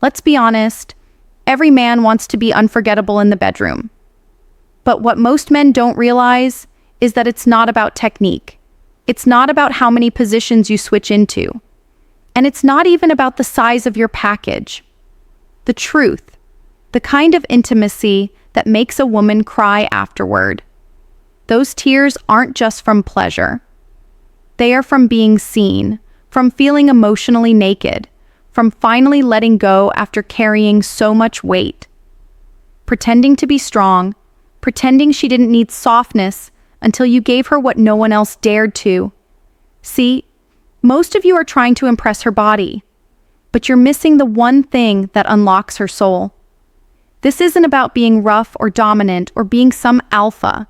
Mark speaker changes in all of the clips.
Speaker 1: Let's be honest, every man wants to be unforgettable in the bedroom. But what most men don't realize is that it's not about technique. It's not about how many positions you switch into. And it's not even about the size of your package. The truth, the kind of intimacy that makes a woman cry afterward. Those tears aren't just from pleasure. They are from being seen, from feeling emotionally naked, from finally letting go after carrying so much weight. Pretending to be strong, pretending she didn't need softness until you gave her what no one else dared to. See, most of you are trying to impress her body, but you're missing the one thing that unlocks her soul. This isn't about being rough or dominant or being some alpha.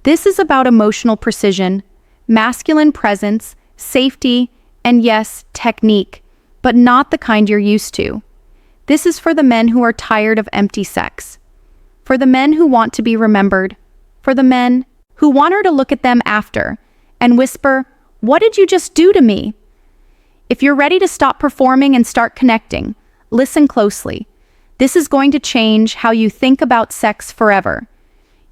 Speaker 1: This is about emotional precision, masculine presence, safety, and yes, technique, but not the kind you're used to. This is for the men who are tired of empty sex. For the men who want to be remembered. For the men who want her to look at them after and whisper, "What did you just do to me?" If you're ready to stop performing and start connecting, listen closely. This is going to change how you think about sex forever.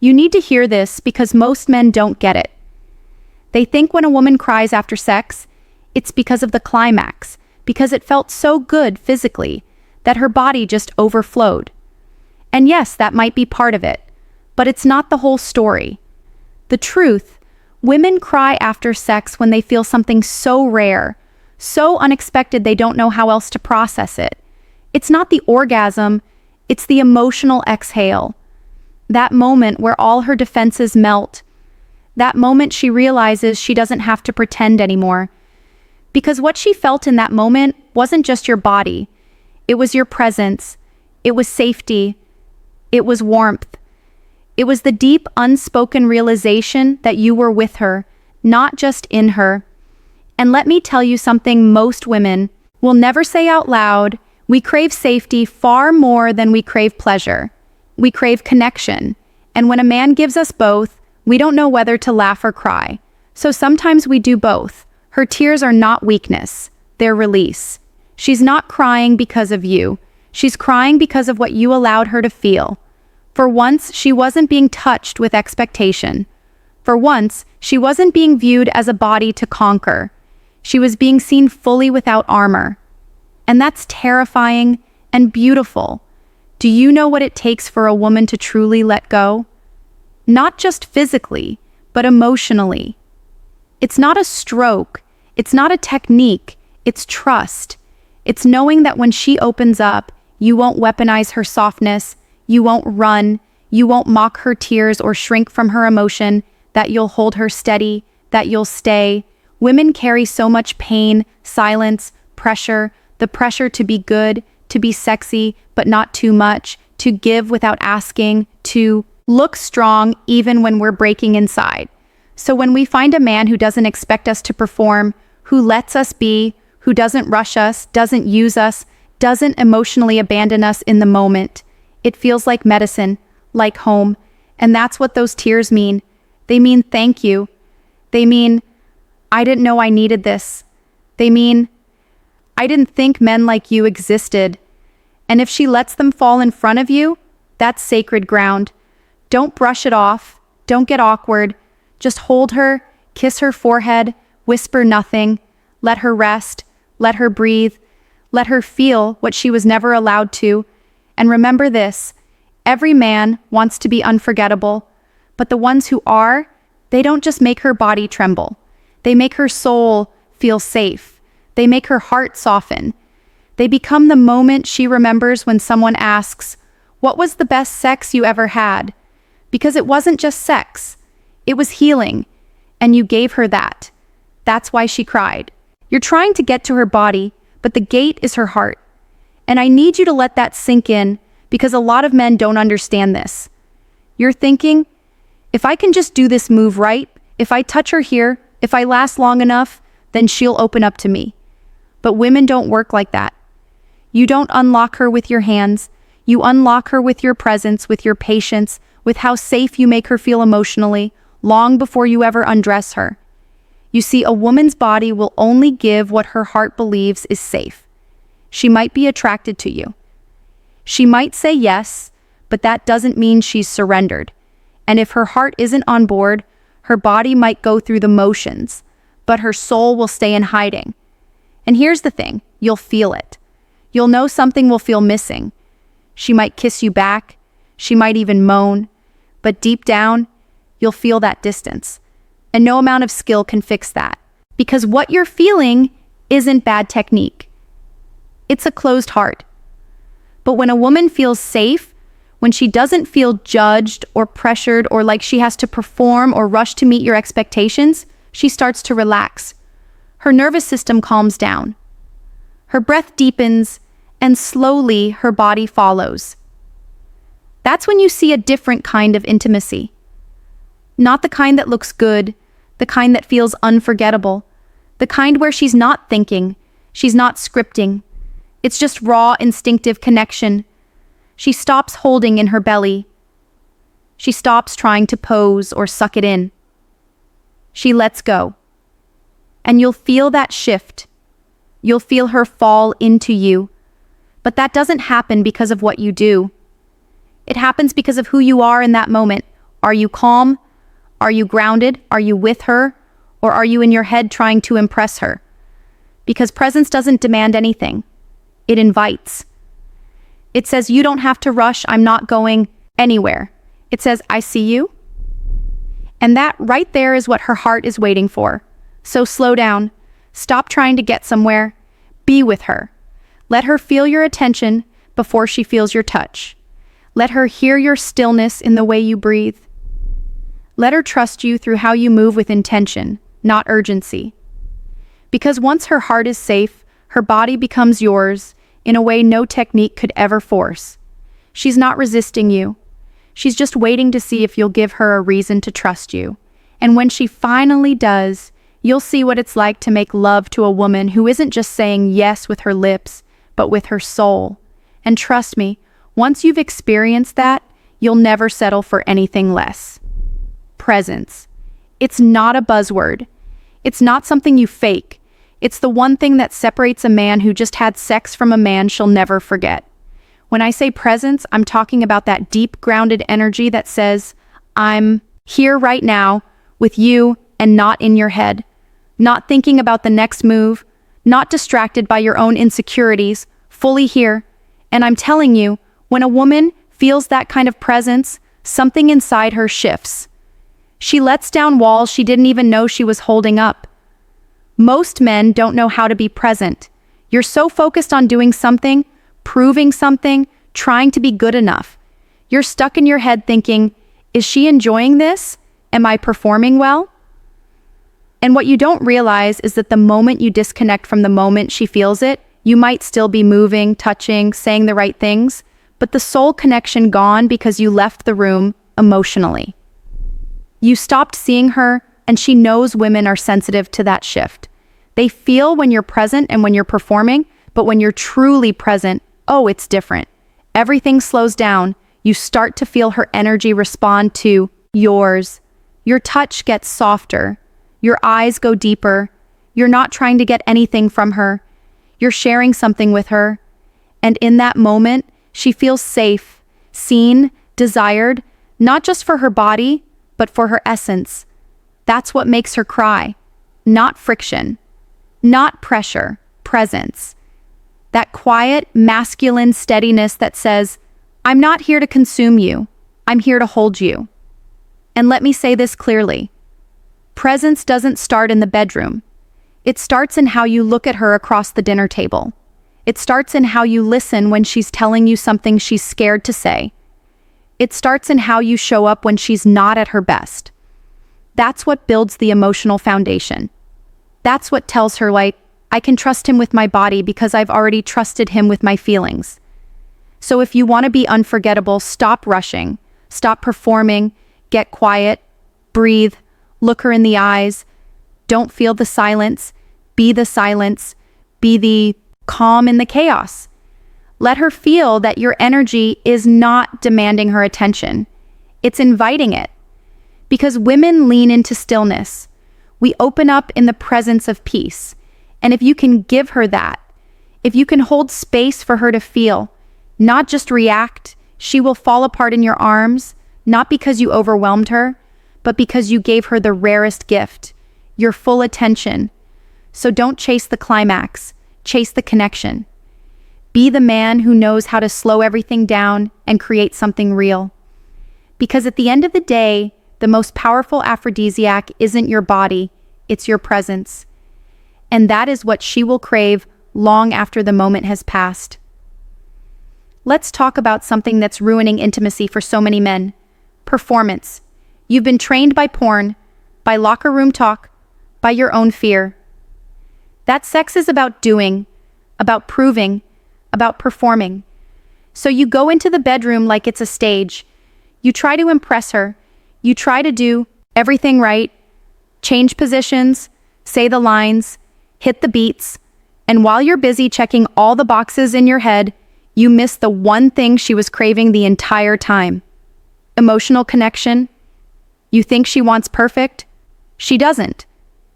Speaker 1: You need to hear this because most men don't get it. They think when a woman cries after sex, it's because of the climax, because it felt so good physically, that her body just overflowed. And yes, that might be part of it, but it's not the whole story. The truth, women cry after sex when they feel something so rare, so unexpected they don't know how else to process it. It's not the orgasm, it's the emotional exhale. That moment where all her defenses melt. That moment she realizes she doesn't have to pretend anymore. Because what she felt in that moment wasn't just your body. It was your presence. It was safety. It was warmth. It was the deep, unspoken realization that you were with her, not just in her. And let me tell you something most women will never say out loud. We crave safety far more than we crave pleasure. We crave connection. And when a man gives us both, we don't know whether to laugh or cry. So sometimes we do both. Her tears are not weakness. They're release. She's not crying because of you. She's crying because of what you allowed her to feel. For once, she wasn't being touched with expectation. For once, she wasn't being viewed as a body to conquer. She was being seen fully without armor. And that's terrifying and beautiful. Do you know what it takes for a woman to truly let go? Not just physically, but emotionally. It's not a stroke. It's not a technique. It's trust. It's knowing that when she opens up, you won't weaponize her softness, you won't run, you won't mock her tears or shrink from her emotion, that you'll hold her steady, that you'll stay. Women carry so much pain, silence, pressure, the pressure to be good, to be sexy, but not too much, to give without asking, to look strong even when we're breaking inside. So when we find a man who doesn't expect us to perform, who lets us be, who doesn't rush us, doesn't use us, doesn't emotionally abandon us in the moment, it feels like medicine, like home. And that's what those tears mean. They mean thank you. They mean, I didn't know I needed this. They mean, I didn't think men like you existed. And if she lets them fall in front of you, that's sacred ground. Don't brush it off. Don't get awkward. Just hold her, kiss her forehead, whisper nothing. Let her rest. Let her breathe. Let her feel what she was never allowed to. And remember this, every man wants to be unforgettable, but the ones who are, they don't just make her body tremble. They make her soul feel safe. They make her heart soften. They become the moment she remembers when someone asks, "What was the best sex you ever had?" Because it wasn't just sex. It was healing. And you gave her that. That's why she cried. You're trying to get to her body, but the gate is her heart. And I need you to let that sink in, because a lot of men don't understand this. You're thinking, if I can just do this move right, if I touch her here, if I last long enough, then she'll open up to me. But women don't work like that. You don't unlock her with your hands. You unlock her with your presence, with your patience, with how safe you make her feel emotionally, long before you ever undress her. You see, a woman's body will only give what her heart believes is safe. she might be attracted to you. She might say yes, but that doesn't mean she's surrendered. And if her heart isn't on board, her body might go through the motions, but her soul will stay in hiding. And here's the thing, you'll feel it. You'll know something will feel missing. She might kiss you back, she might even moan, but deep down, you'll feel that distance. And no amount of skill can fix that. Because what you're feeling isn't bad technique. It's a closed heart. But when a woman feels safe, when she doesn't feel judged or pressured or like she has to perform or rush to meet your expectations, she starts to relax. Her nervous system calms down. Her breath deepens, and slowly her body follows. That's when you see a different kind of intimacy. Not the kind that looks good, the kind that feels unforgettable, the kind where she's not thinking, she's not scripting. It's just raw, instinctive connection. She stops holding in her belly. She stops trying to pose or suck it in. She lets go. And you'll feel that shift. You'll feel her fall into you. But that doesn't happen because of what you do. It happens because of who you are in that moment. Are you calm? Are you grounded? Are you with her? Or are you in your head trying to impress her? Because presence doesn't demand anything. It invites. It says, you don't have to rush. I'm not going anywhere. It says, I see you. And that right there is what her heart is waiting for. So slow down. Stop trying to get somewhere. Be with her. Let her feel your attention before she feels your touch. Let her hear your stillness in the way you breathe. Let her trust you through how you move with intention, not urgency. Because once her heart is safe, her body becomes yours in a way no technique could ever force. She's not resisting you. She's just waiting to see if you'll give her a reason to trust you. And when she finally does, you'll see what it's like to make love to a woman who isn't just saying yes with her lips, but with her soul. And trust me, once you've experienced that, you'll never settle for anything less. Presence. It's not a buzzword. It's not something you fake. It's the one thing that separates a man who just had sex from a man she'll never forget. When I say presence, I'm talking about that deep, grounded energy that says, I'm here right now with you and not in your head, not thinking about the next move, not distracted by your own insecurities, fully here. And I'm telling you, when a woman feels that kind of presence, something inside her shifts. She lets down walls she didn't even know she was holding up. Most men don't know how to be present. You're so focused on doing something, proving something, trying to be good enough. You're stuck in your head thinking, is she enjoying this? Am I performing well? And what you don't realize is that the moment you disconnect from the moment she feels it, you might still be moving, touching, saying the right things, but the soul connection gone because you left the room emotionally. You stopped seeing her, and she knows women are sensitive to that shift. They feel when you're present and when you're performing, but when you're truly present, oh, it's different. Everything slows down. You start to feel her energy respond to yours. Your touch gets softer. Your eyes go deeper. You're not trying to get anything from her. You're sharing something with her. And in that moment, she feels safe, seen, desired, not just for her body, but for her essence. That's what makes her cry. Not friction, not pressure, presence. That quiet, masculine steadiness that says, I'm not here to consume you. I'm here to hold you. And let me say this clearly. Presence doesn't start in the bedroom. It starts in how you look at her across the dinner table. It starts in how you listen when she's telling you something she's scared to say. It starts in how you show up when she's not at her best. That's what builds the emotional foundation. That's what tells her, like, I can trust him with my body because I've already trusted him with my feelings. So if you want to be unforgettable, stop rushing, stop performing, get quiet, breathe, look her in the eyes, don't feel the silence, be the calm in the chaos. Let her feel that your energy is not demanding her attention. It's inviting it. Because women lean into stillness. We open up in the presence of peace. And if you can give her that, if you can hold space for her to feel, not just react, she will fall apart in your arms, not because you overwhelmed her, but because you gave her the rarest gift, your full attention. So don't chase the climax, chase the connection. Be the man who knows how to slow everything down and create something real. Because at the end of the day, the most powerful aphrodisiac isn't your body, it's your presence. And that is what she will crave long after the moment has passed. Let's talk about something that's ruining intimacy for so many men. Performance. You've been trained by porn, by locker room talk, by your own fear. That sex is about doing, about proving, about performing. So you go into the bedroom like it's a stage. You try to impress her. You try to do everything right, change positions, say the lines, hit the beats, and while you're busy checking all the boxes in your head, you miss the one thing she was craving the entire time. Emotional connection. You think she wants perfect? She doesn't.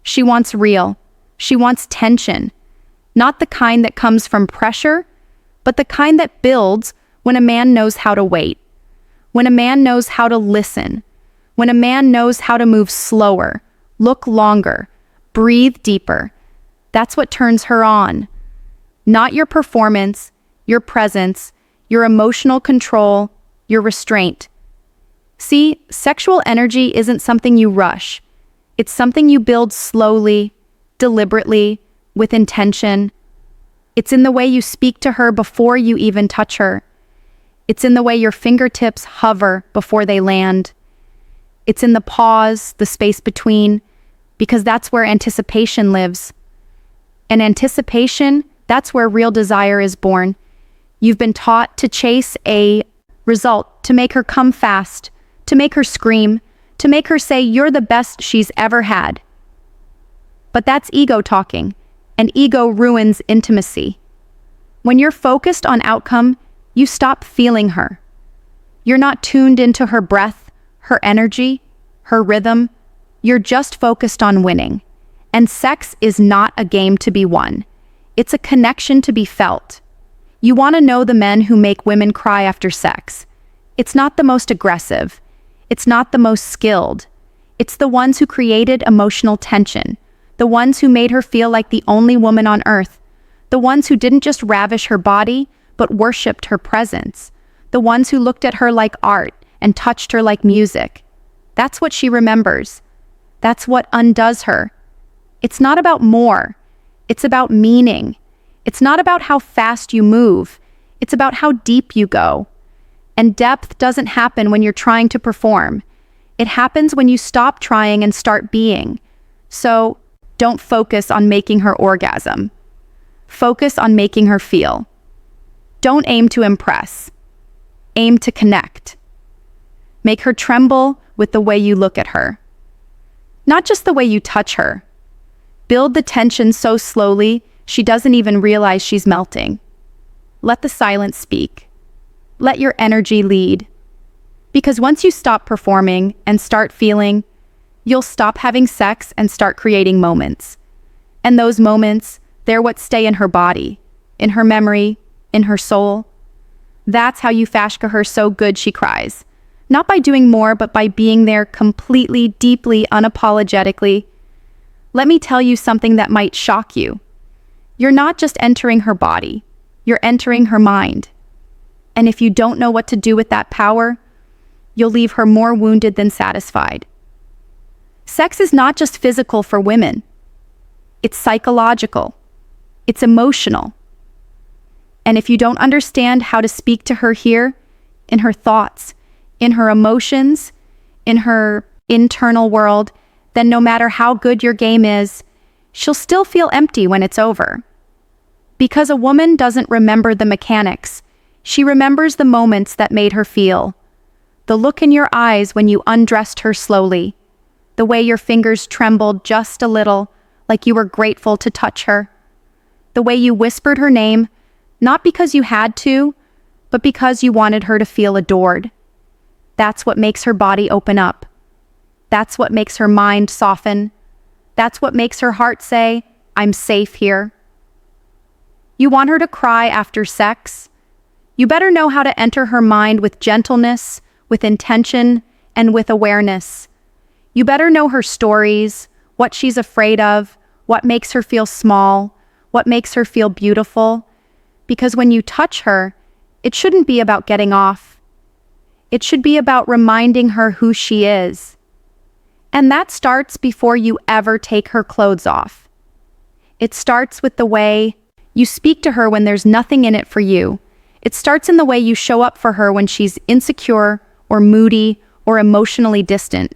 Speaker 1: She wants real. She wants tension. Not the kind that comes from pressure, but the kind that builds when a man knows how to wait. When a man knows how to listen. When a man knows how to move slower, look longer, breathe deeper. That's what turns her on. Not your performance, your presence, your emotional control, your restraint. See, sexual energy isn't something you rush. It's something you build slowly, deliberately, with intention. It's in the way you speak to her before you even touch her. It's in the way your fingertips hover before they land. It's in the pause, the space between, because that's where anticipation lives. And anticipation, that's where real desire is born. You've been taught to chase a result, to make her come fast, to make her scream, to make her say you're the best she's ever had. But that's ego talking, and ego ruins intimacy. When you're focused on outcome, you stop feeling her. You're not tuned into her breath, her energy, her rhythm. You're just focused on winning. And sex is not a game to be won. It's a connection to be felt. You want to know the men who make women cry after sex. It's not the most aggressive. It's not the most skilled. It's the ones who created emotional tension. The ones who made her feel like the only woman on earth. The ones who didn't just ravish her body, but worshipped her presence. The ones who looked at her like art and touched her like music. That's what she remembers. That's what undoes her. It's not about more. It's about meaning. It's not about how fast you move. It's about how deep you go. And depth doesn't happen when you're trying to perform. It happens when you stop trying and start being. So don't focus on making her orgasm. Focus on making her feel. Don't aim to impress. Aim to connect. Make her tremble with the way you look at her. Not just the way you touch her. Build the tension so slowly she doesn't even realize she's melting. Let the silence speak. Let your energy lead. Because once you stop performing and start feeling, you'll stop having sex and start creating moments. And those moments, they're what stay in her body, in her memory, in her soul. That's how you fashka her so good she cries. Not by doing more, but by being there completely, deeply, unapologetically. Let me tell you something that might shock you. You're not just entering her body, you're entering her mind. And if you don't know what to do with that power, you'll leave her more wounded than satisfied. Sex is not just physical for women. It's psychological. It's emotional. And if you don't understand how to speak to her here, in her thoughts, in her emotions, in her internal world, then no matter how good your game is, she'll still feel empty when it's over. Because a woman doesn't remember the mechanics, she remembers the moments that made her feel. The look in your eyes when you undressed her slowly. The way your fingers trembled just a little, like you were grateful to touch her. The way you whispered her name, not because you had to, but because you wanted her to feel adored. That's what makes her body open up. That's what makes her mind soften. That's what makes her heart say, I'm safe here. You want her to cry after sex? You better know how to enter her mind with gentleness, with intention, and with awareness. You better know her stories, what she's afraid of, what makes her feel small, what makes her feel beautiful. Because when you touch her, it shouldn't be about getting off. It should be about reminding her who she is. And that starts before you ever take her clothes off. It starts with the way you speak to her when there's nothing in it for you. It starts in the way you show up for her when she's insecure or moody or emotionally distant.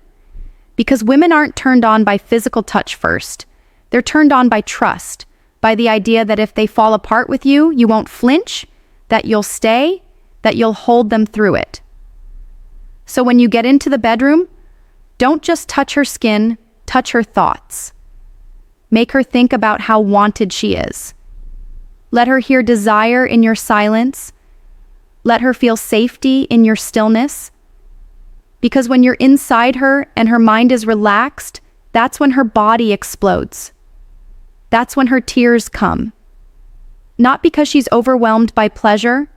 Speaker 1: Because women aren't turned on by physical touch first. They're turned on by trust, by the idea that if they fall apart with you, you won't flinch, that you'll stay, that you'll hold them through it. So when you get into the bedroom, don't just touch her skin, touch her thoughts. Make her think about how wanted she is. Let her hear desire in your silence. Let her feel safety in your stillness. Because when you're inside her and her mind is relaxed, that's when her body explodes. That's when her tears come. Not because she's overwhelmed by pleasure,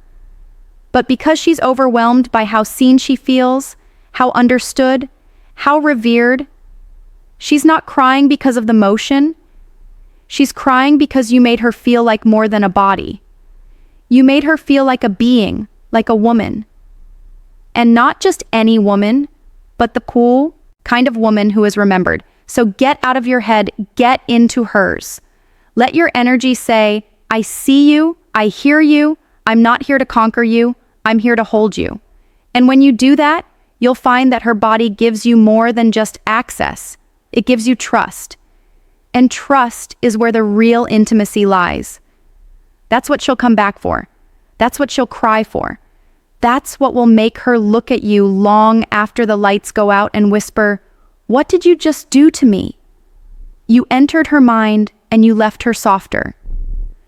Speaker 1: but because she's overwhelmed by how seen she feels, how understood, how revered. She's not crying because of the motion. She's crying because you made her feel like more than a body. You made her feel like a being, like a woman. And not just any woman, but the cool kind of woman who is remembered. So get out of your head, get into hers. Let your energy say, I see you, I hear you, I'm not here to conquer you, I'm here to hold you. And when you do that, you'll find that her body gives you more than just access. It gives you trust. And trust is where the real intimacy lies. That's what she'll come back for. That's what she'll cry for. That's what will make her look at you long after the lights go out and whisper, "What did you just do to me?" You entered her mind and you left her softer.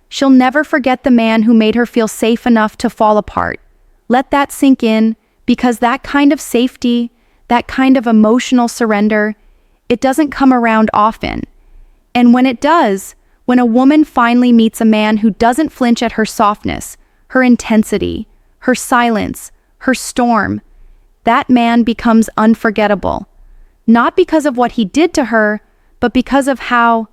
Speaker 1: She'll never forget the man who made her feel safe enough to fall apart. Let that sink in, because that kind of safety, that kind of emotional surrender, it doesn't come around often. And when it does, when a woman finally meets a man who doesn't flinch at her softness, her intensity, her silence, her storm, that man becomes unforgettable. Not because of what he did to her, but because of how